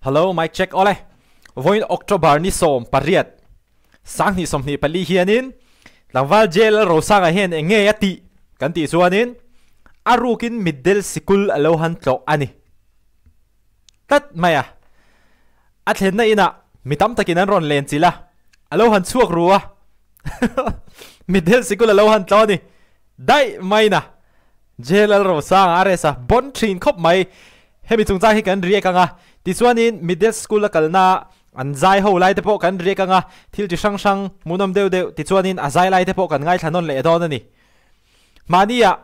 Hello, mic check ole. Voin October ni som pariat. Sang ni som ni pali hianin. Langwal J Lalrosanga'n enge ati. Kan ti suanin. Rukin MITDEL School alohan tlawh ani. Tat maya. At hen na ina. Mitam takinan ron len sila. Alohan suak ruwa. MITDEL School alohan tlawh ni. Dai may na. J Lalrosanga'n aresa bon trin khop may. Hemi chung hi kan riek anga. Ti chuanin MITDEL School kalna an zai ho lai te po kan riek anga. Thil ti sang sang munam deu deu. Ti chuanin a zai lai te po kan ngai thanon le don ani. Mania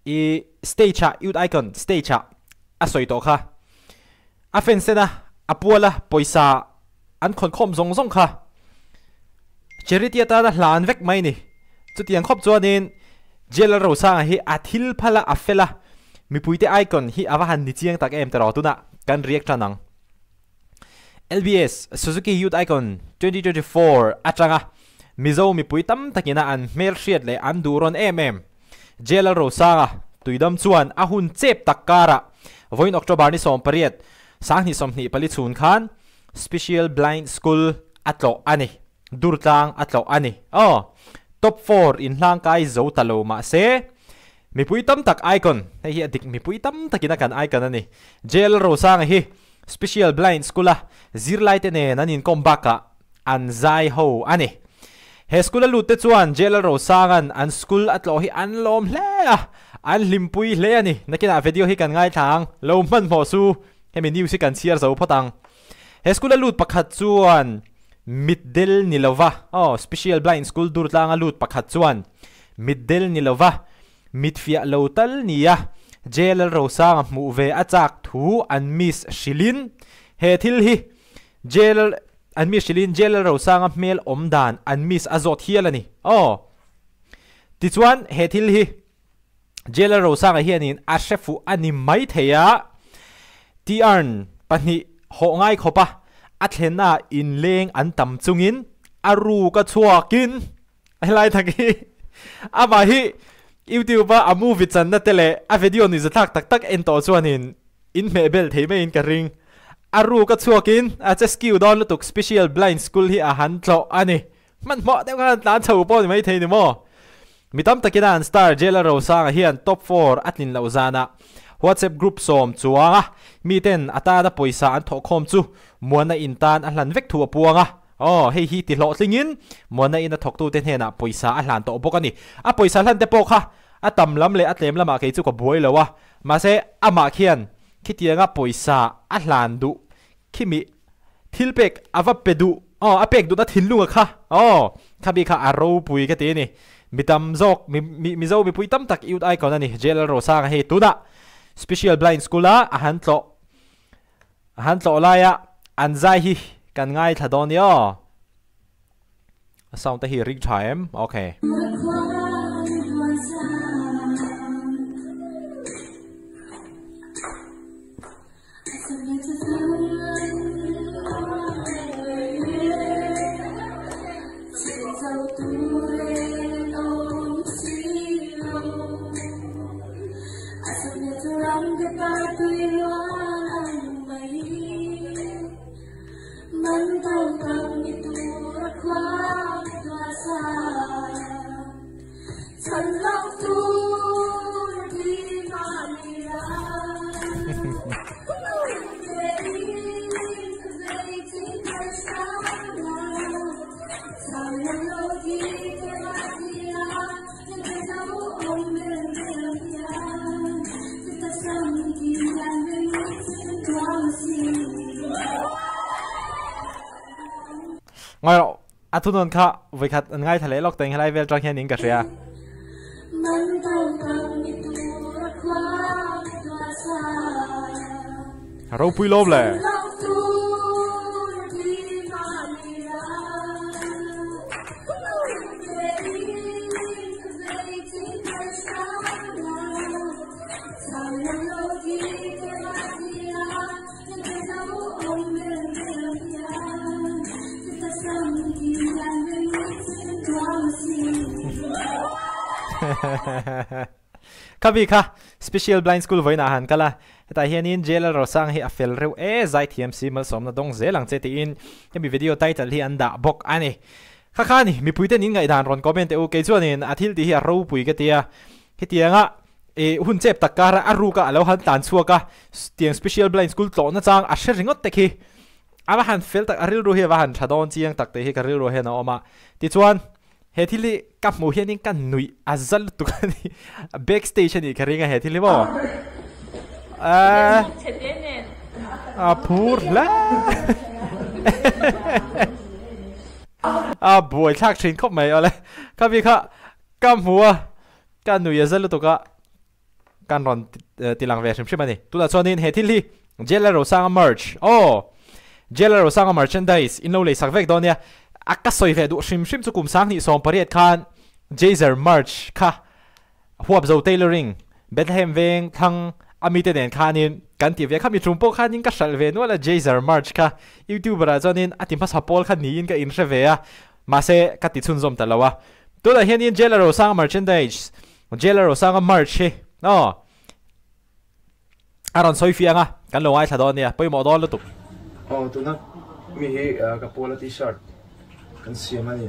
i stage youth icon stage a soi to kha. A fensena apuala poisa an khon khom zong zong kha. Charity ta na hlan vek mai ni. Chutiang khop chuanin J Lalrosanga'n hi athil phala afela. Mipui Icon hi awahan ni chiang tak em tero tuna kan riek tanang. LBS Suzuki Youth Icon 2024 atanga mizo mipui tam takina an mel hriat le an duron J Lalrosanga'n tuidam chuan ahun chep takara voin October ni som pariat sang ni som ni pali chun khan Special Blind School atlo ani Durtlanga atlo ani top 4 in hlang kai zo talo ma se Mipui tam tak icon hi adik mipui tam takina kan icon ani J Lalrosanga'n hi Special Blind School zirlai te ne nanin kombaka an zai ho ani he school lu te chuan J Lalrosanga'n an school atlo hi an lom hle an limpui hle ani nakina video hi kan ngai thang lo man mo su hemi news kan share zo photang he school lut pakhat chuan MITDEL nilova Special Blind School Durtlanga lut pakhat chuan MITDEL nilova mitfia lotal niya J Lalrosanga'n mu ve achak thu an miss shilin he thil hi an miss shilin J Lalrosanga'n mel omdan an miss azot hialani ti chuan he thil hi J Lalrosanga'n hianin a shefu ani mai theya ti arn pani ho ngai khopa athena in leng an tam chungin aru ka chuakin helai thaki ama hi YouTube a movie chan na tele a video ni zathak tak tak en to chuanin in mebel theime in ka ring aru ka chuakin a che skill don lutuk Special Blind School hi a han tlo ani man mo de kan tan chho po ni mai thei ni mo mitam takina an star J Lalrosanga'n hian top 4 atlin lauzana WhatsApp group som chuanga mi ten ata da poisa an tho khom chu muana intan a hlan vek thu apuanga hei hi ti hlo tlingin muana in a thok tu ten hena poisa a hlan to bokani a poisa hlan te pok ha atam lam le atlem lama ke chu ko boi lowa ma se ama khian khitianga poisa a hlan du khimi thilpek ava pedu apek du na thinlunga kha khabi kha aro pui ka te ni mitam zok mi zo mi pui tam tak youth icon ani J Lalrosanga'n he tuna Special Blind School a han tlo laya an zai hi kan ngai thadon yo sound ta hi ring time okay ngay rồi thu non kha với khát ngay thale lok teng halai vel trang hian in ka ria ro pui lom le Kabi ka special blind school voi na han kala ta hianin J Lalrosang hi afel reu zai TMC mal som na dong zelang che ti in hemi video title hi anda bok ani kha ni mi puiten in ngai dan ron comment e ke chuanin athil ti hi ro pui ka tia hi tianga hun chep takara aruka alo han tan chuaka tiang special blind school tlo na chang a sheringot te khi ava han fel tak aril ro hi wa han thadon chiang tak te hi karil ro he na oma ti chuan he thili kap mu hianin kan nui azal tu kan backstage ni karinga he thili bo phur la boy thak thin khop mai ole ka bi kha kam huwa kan nui azal tu ka kan ron tilang ve shim shim ani tu la chonin he thili J Lalrosanga'n merch J Lalrosanga'n merchandise in lo le sak vek donia akasoi ve du shim shim chu kum sang ni som pariat khan Jazer merch kha huap zo tailoring Bethlehem veng thang amite den khanin kan ti ve kha mi trumpo khanin ka sal ve no la Jazer merch kha YouTube ra chonin atim pa sapol khan ni in ka in sheve a ma se ka ti chun zom talawa tu la hianin J Lalrosanga'n merchandise J Lalrosanga'n merch he no aron soi fianga kan lo ai thadon nia poi mo dol lutuk tu na mi hi kapola t-shirt kan siamani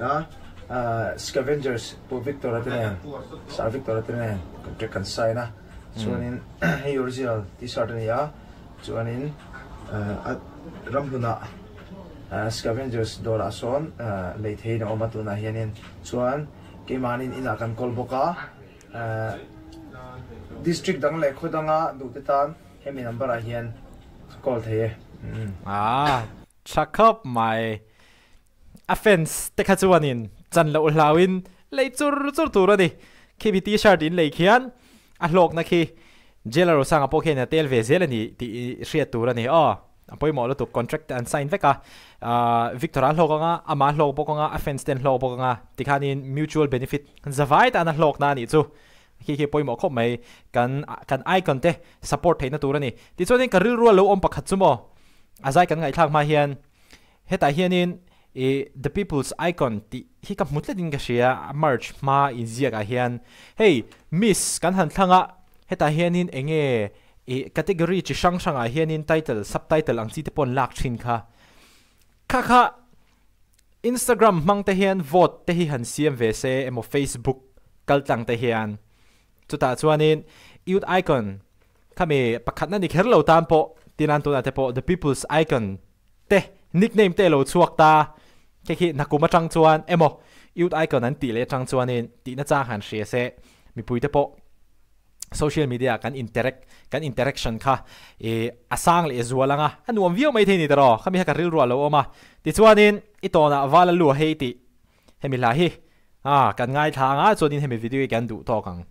scavengers po Victor atene sa Victor atene contract kan sign na chuanin hi original t-shirt ni ya chuanin at ramhuna scavengers dora son leithei na omatuna hianin chuan kemanin ina kan kolboka district dang le khodanga dutetan hemi number a hian call the chakap mai offense te kha chuanin chan lo hlawin lei chur tur ani khi bi t-shirt in lei khian a hlok na khi J Lalrosang apo khe na tel ve zel ani ti hriat tur ani apoi mo lo tu contract and sign veka Victor al hlokanga ama hlok bokanga offense ten hlok bokanga tikhanin mutual benefit zawai ta na hlok na ni chu khi poi mo khop mai kan icon te support theina tur ani ti chonin karil ru lo om pakhat chumo azai kan ngai thak ma hian heta hianin the people's icon ti hi ka mutla din ga shia merch ma inzia ga hian hey miss kan han thanga heta hianin enge category chi sang a hianin title subtitle ang chi te pon lak thin kha Instagram mang te hian vote te hi han siam ve se emo Facebook kaltang te hian chuta chuanin youth icon kami pakhat na ni kherlo tam po tinan tu na te po the people's icon te nickname te lo chuak ta khi nakuma chang chuan emo youth icon an ti le chang chuanin ti na cha han hria se mi pui te po social media kan interaction kha asang le zualanga anuam view mai theni taro khami ha ka ril ro lo oma ti chuanin itona wala lu heiti hemi la hi kan ngai thanga chuanin hemi video kan du to kang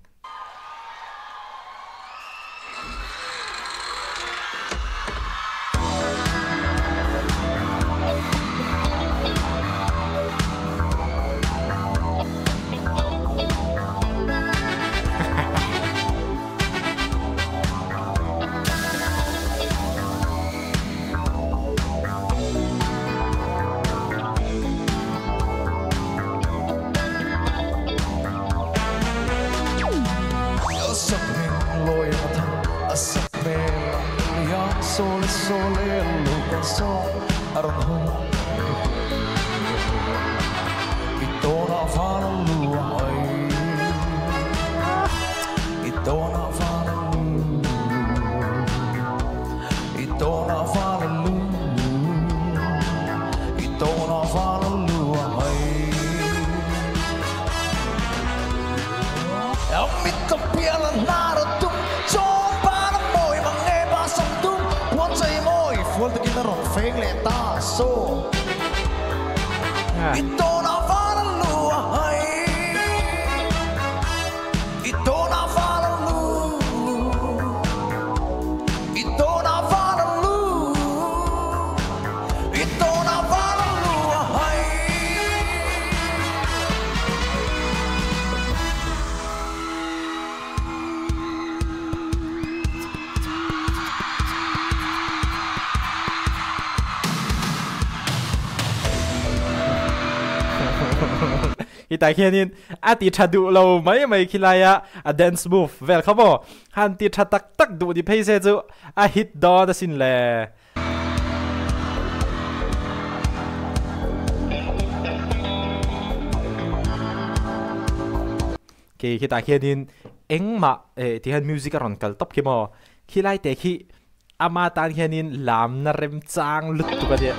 tại khi nên ti chặt đủ lâu mấy khi lại dance move về không bỏ han ti chặt tắc đủ đi pace chứ hit đó đã xin lệ khi tại khi nên anh mà thì han music còn cần top khi mà khi lại để khi ama tan khi nên làm na rem chang lụt tụi cái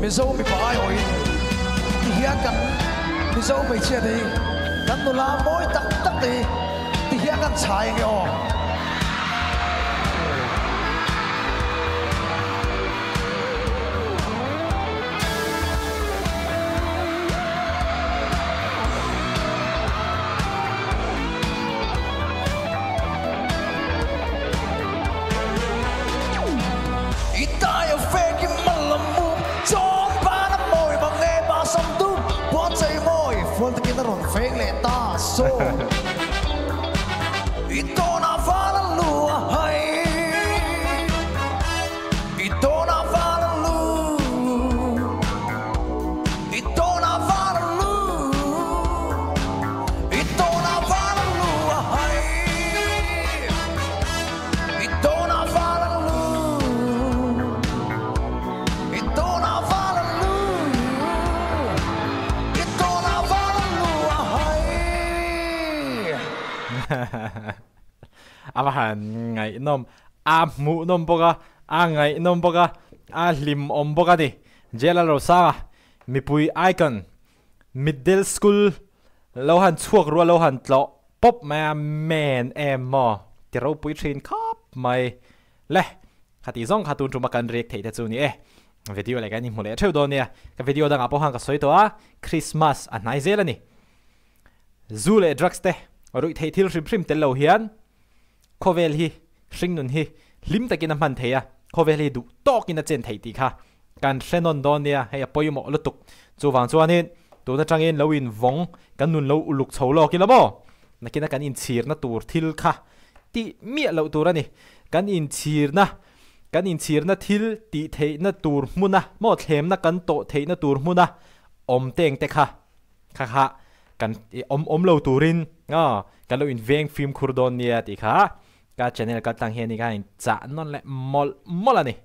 Mizo mi pai oi ti hian kan mizo me chia đi kan tu la moi tak đi ti hian kan chai nge o pheng lệ ta so ito na phala lua hay ito na phala lu ito na phala lu ito na phala lua hay ito na phala lu ito na phala lu ito na amahan ngày nom mu nom boga ngày nom boga lim om boga đi J Lalrosanga'n Mipui Icon Middle School lâu han chuộc rùa lâu han tlawh pop mà men em mò thì râu pui train khop mày lẽ khati zong khatun truma kan rek thei ta chu ni video lại cái ni mole theu do nia cái video đang apo hang ka soi to Christmas a nai zel ani zule drugs te rồi thei thil rim tel lo hian khovel hi sing nun hi lim takin a man theya khovel hi du tokin a chen thei ti kha kan hrenon don nia hei apoimo lutuk chuwang chuanin tuna tangin loin vong kan nun lo uluk chholo ki labo nakina kan in chir na tur thil kha ti mi lo tur ani kan in chir na thil ti thei na tur muna mo thlem na kan to thei na tur muna om teng te kha kha kan om lo turin kan lo in veng film khurdon nia ti kha ka channel ka tang hian ni ka in cha non le mol ani